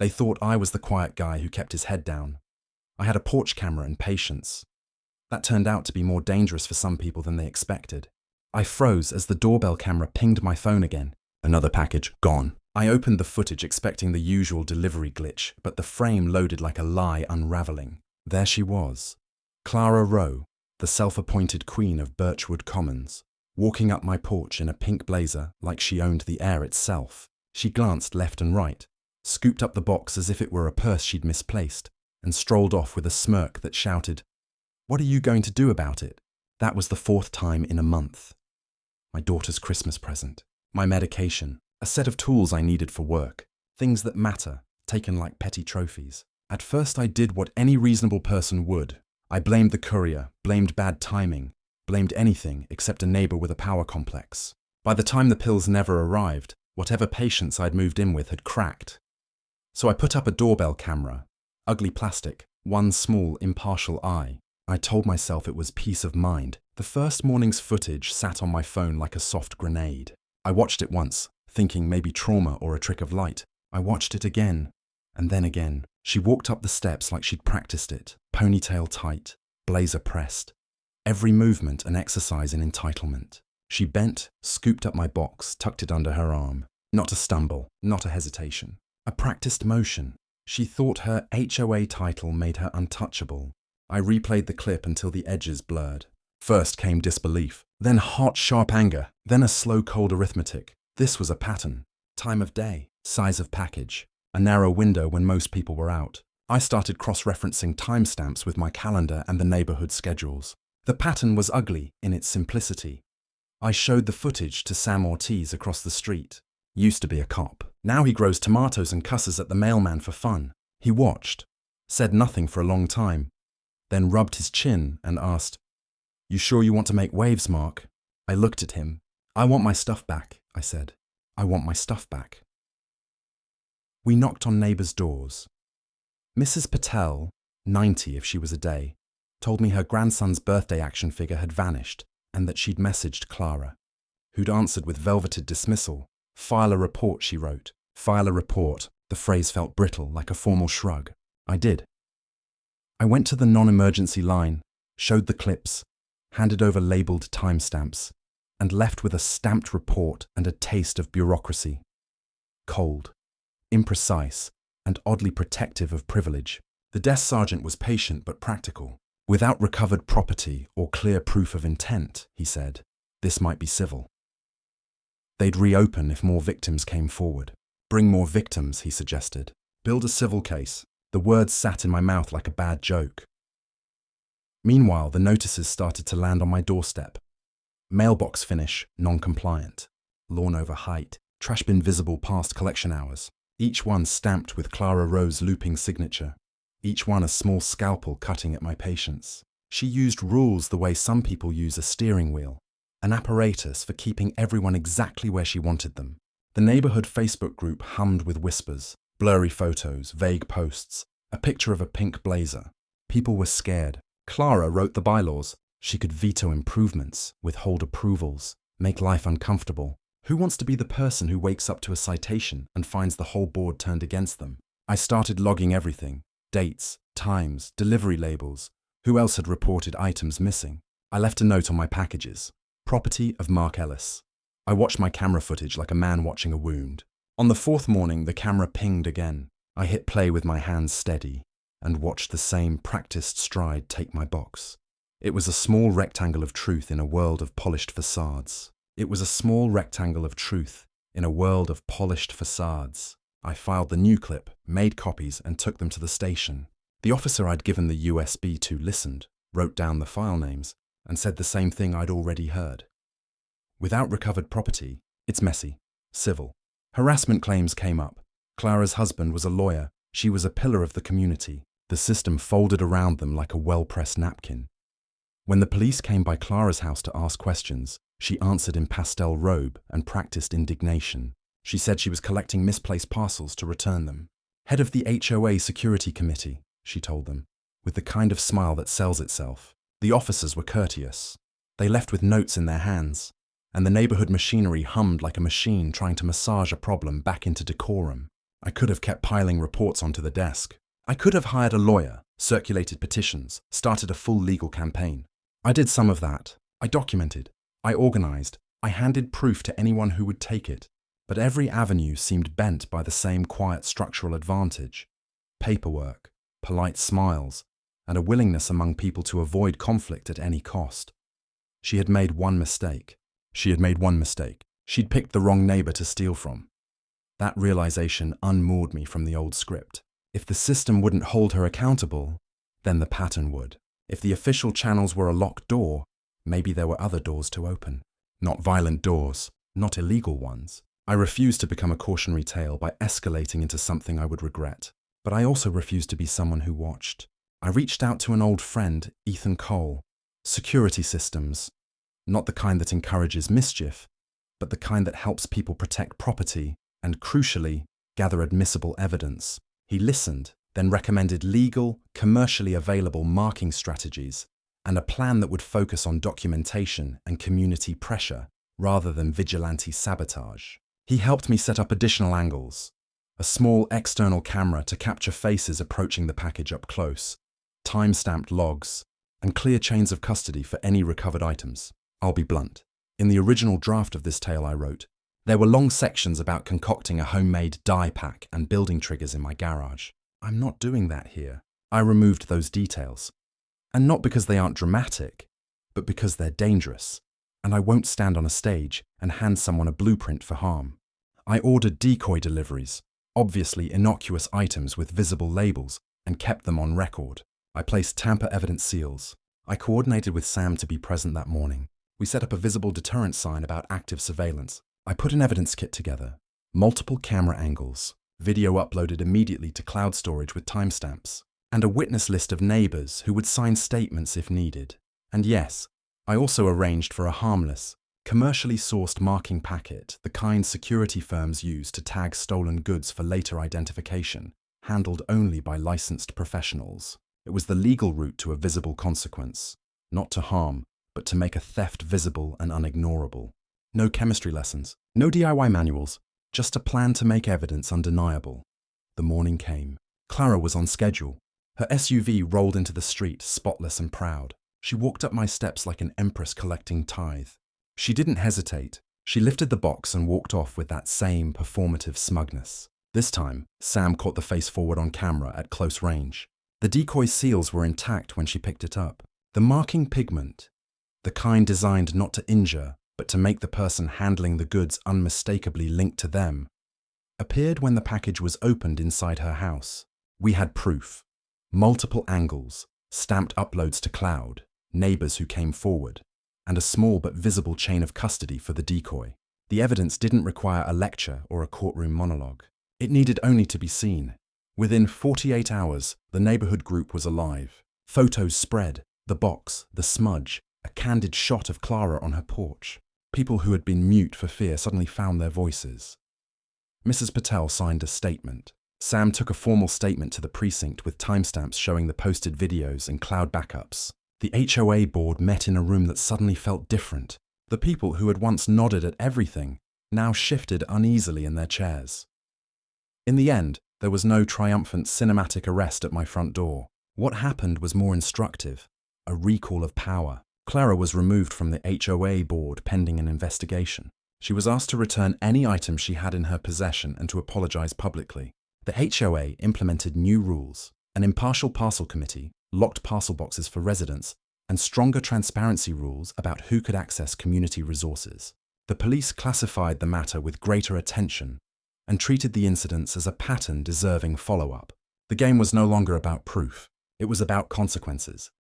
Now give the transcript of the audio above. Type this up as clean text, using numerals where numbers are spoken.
They thought I was the quiet guy who kept his head down. I had a porch camera and patience. That turned out to be more dangerous for some people than they expected. I froze as the doorbell camera pinged my phone again. Another package, gone. I opened the footage expecting the usual delivery glitch, but the frame loaded like a lie unraveling. There she was. Clara Rowe, the self-appointed queen of Birchwood Commons, walking up my porch in a pink blazer like she owned the air itself. She glanced left and right, scooped up the box as if it were a purse she'd misplaced, and strolled off with a smirk that shouted, "What are you going to do about it?" That was the 4th time in a month. My daughter's Christmas present, my medication, a set of tools I needed for work, things that matter, taken like petty trophies. At first I did what any reasonable person would. I blamed the courier, blamed bad timing, blamed anything except a neighbor with a power complex. By the time the pills never arrived, whatever patience I'd moved in with had cracked. So I put up a doorbell camera, ugly plastic, one small, impartial eye. I told myself it was peace of mind. The first morning's footage sat on my phone like a soft grenade. I watched it once, thinking maybe trauma or a trick of light. I watched it again, and then again. She walked up the steps like she'd practiced it, ponytail tight, blazer pressed. Every movement an exercise in entitlement. She bent, scooped up my box, tucked it under her arm. Not a stumble, not a hesitation. A practiced motion. She thought her HOA title made her untouchable. I replayed the clip until the edges blurred. First came disbelief, then hot, sharp anger, then a slow, cold arithmetic. This was a pattern. Time of day, size of package, a narrow window when most people were out. I started cross-referencing timestamps with my calendar and the neighborhood schedules. The pattern was ugly in its simplicity. I showed the footage to Sam Ortiz across the street. Used to be a cop. Now he grows tomatoes and cusses at the mailman for fun. He watched, said nothing for a long time, then rubbed his chin and asked, "You sure you want to make waves, Mark?" I looked at him. "I want my stuff back," I said. "I want my stuff back." We knocked on neighbors' doors. Mrs. Patel, 90 if she was a day, told me her grandson's birthday action figure had vanished and that she'd messaged Clara, who'd answered with velveted dismissal. "File a report," she wrote. File a report. The phrase felt brittle, like a formal shrug. I did. I went to the non-emergency line, showed the clips, handed over labelled timestamps, and left with a stamped report and a taste of bureaucracy. Cold, imprecise, and oddly protective of privilege. The desk sergeant was patient but practical. "Without recovered property or clear proof of intent," he said, "this might be civil." They'd reopen if more victims came forward. "Bring more victims," he suggested. "Build a civil case." The words sat in my mouth like a bad joke. Meanwhile, the notices started to land on my doorstep. Mailbox finish, non-compliant. Lawn over height. Trash bin visible past collection hours. Each one stamped with Clara Rowe's looping signature. Each one a small scalpel cutting at my patience. She used rules the way some people use a steering wheel. An apparatus for keeping everyone exactly where she wanted them. The neighborhood Facebook group hummed with whispers, blurry photos, vague posts, a picture of a pink blazer. People were scared. Clara wrote the bylaws. She could veto improvements, withhold approvals, make life uncomfortable. Who wants to be the person who wakes up to a citation and finds the whole board turned against them? I started logging everything. Dates, times, delivery labels. Who else had reported items missing? I left a note on my packages. Property of Mark Ellis. I watched my camera footage like a man watching a wound. On the 4th morning, the camera pinged again. I hit play with my hands steady and watched the same practiced stride take my box. It was a small rectangle of truth in a world of polished facades. It was a small rectangle of truth in a world of polished facades. I filed the new clip, made copies, and took them to the station. The officer I'd given the USB to listened, wrote down the file names, and said the same thing I'd already heard. Without recovered property, it's messy, civil. Harassment claims came up. Clara's husband was a lawyer. She was a pillar of the community. The system folded around them like a well-pressed napkin. When the police came by Clara's house to ask questions, she answered in pastel robe and practiced indignation. She said she was collecting misplaced parcels to return them. Head of the HOA security committee, she told them, with the kind of smile that sells itself. The officers were courteous. They left with notes in their hands, and the neighborhood machinery hummed like a machine trying to massage a problem back into decorum. I could have kept piling reports onto the desk. I could have hired a lawyer, circulated petitions, started a full legal campaign. I did some of that. I documented. I organized. I handed proof to anyone who would take it. But every avenue seemed bent by the same quiet structural advantage: paperwork, polite smiles, and a willingness among people to avoid conflict at any cost. She had made one mistake. She'd picked the wrong neighbor to steal from. That realization unmoored me from the old script. If the system wouldn't hold her accountable, then the pattern would. If the official channels were a locked door, maybe there were other doors to open. Not violent doors, not illegal ones. I refused to become a cautionary tale by escalating into something I would regret. But I also refused to be someone who watched. I reached out to an old friend, Ethan Cole. Security systems. Not the kind that encourages mischief, but the kind that helps people protect property and, crucially, gather admissible evidence. He listened, then recommended legal, commercially available marking strategies and a plan that would focus on documentation and community pressure rather than vigilante sabotage. He helped me set up additional angles: a small external camera to capture faces approaching the package up close, time-stamped logs, and clear chains of custody for any recovered items. I'll be blunt. In the original draft of this tale I wrote, there were long sections about concocting a homemade die pack and building triggers in my garage. I'm not doing that here. I removed those details. And not because they aren't dramatic, but because they're dangerous. And I won't stand on a stage and hand someone a blueprint for harm. I ordered decoy deliveries, obviously innocuous items with visible labels, and kept them on record. I placed tamper evidence seals. I coordinated with Sam to be present that morning. We set up a visible deterrent sign about active surveillance. I put an evidence kit together. Multiple camera angles, video uploaded immediately to cloud storage with timestamps, and a witness list of neighbors who would sign statements if needed. And yes, I also arranged for a harmless, commercially sourced marking packet, the kind security firms use to tag stolen goods for later identification, handled only by licensed professionals. It was the legal route to a visible consequence, not to harm, but to make a theft visible and unignorable. No chemistry lessons, no DIY manuals, just a plan to make evidence undeniable. The morning came. Clara was on schedule. Her SUV rolled into the street, spotless and proud. She walked up my steps like an empress collecting tithe. She didn't hesitate. She lifted the box and walked off with that same performative smugness. This time, Sam caught the face forward on camera at close range. The decoy seals were intact when she picked it up. The marking pigment, the kind designed not to injure, but to make the person handling the goods unmistakably linked to them, appeared when the package was opened inside her house. We had proof. Multiple angles, stamped uploads to cloud, neighbors who came forward, and a small but visible chain of custody for the decoy. The evidence didn't require a lecture or a courtroom monologue. It needed only to be seen. Within 48 hours, the neighborhood group was alive. Photos spread, the box, the smudge, a candid shot of Clara on her porch. People who had been mute for fear suddenly found their voices. Mrs. Patel signed a statement. Sam took a formal statement to the precinct with timestamps showing the posted videos and cloud backups. The HOA board met in a room that suddenly felt different. The people who had once nodded at everything now shifted uneasily in their chairs. In the end, there was no triumphant cinematic arrest at my front door. What happened was more instructive: a recall of power. Clara was removed from the HOA board pending an investigation. She was asked to return any items she had in her possession and to apologize publicly. The HOA implemented new rules: an impartial parcel committee, locked parcel boxes for residents, and stronger transparency rules about who could access community resources. The police classified the matter with greater attention and treated the incidents as a pattern deserving follow-up. The game was no longer about proof. It was about consequences.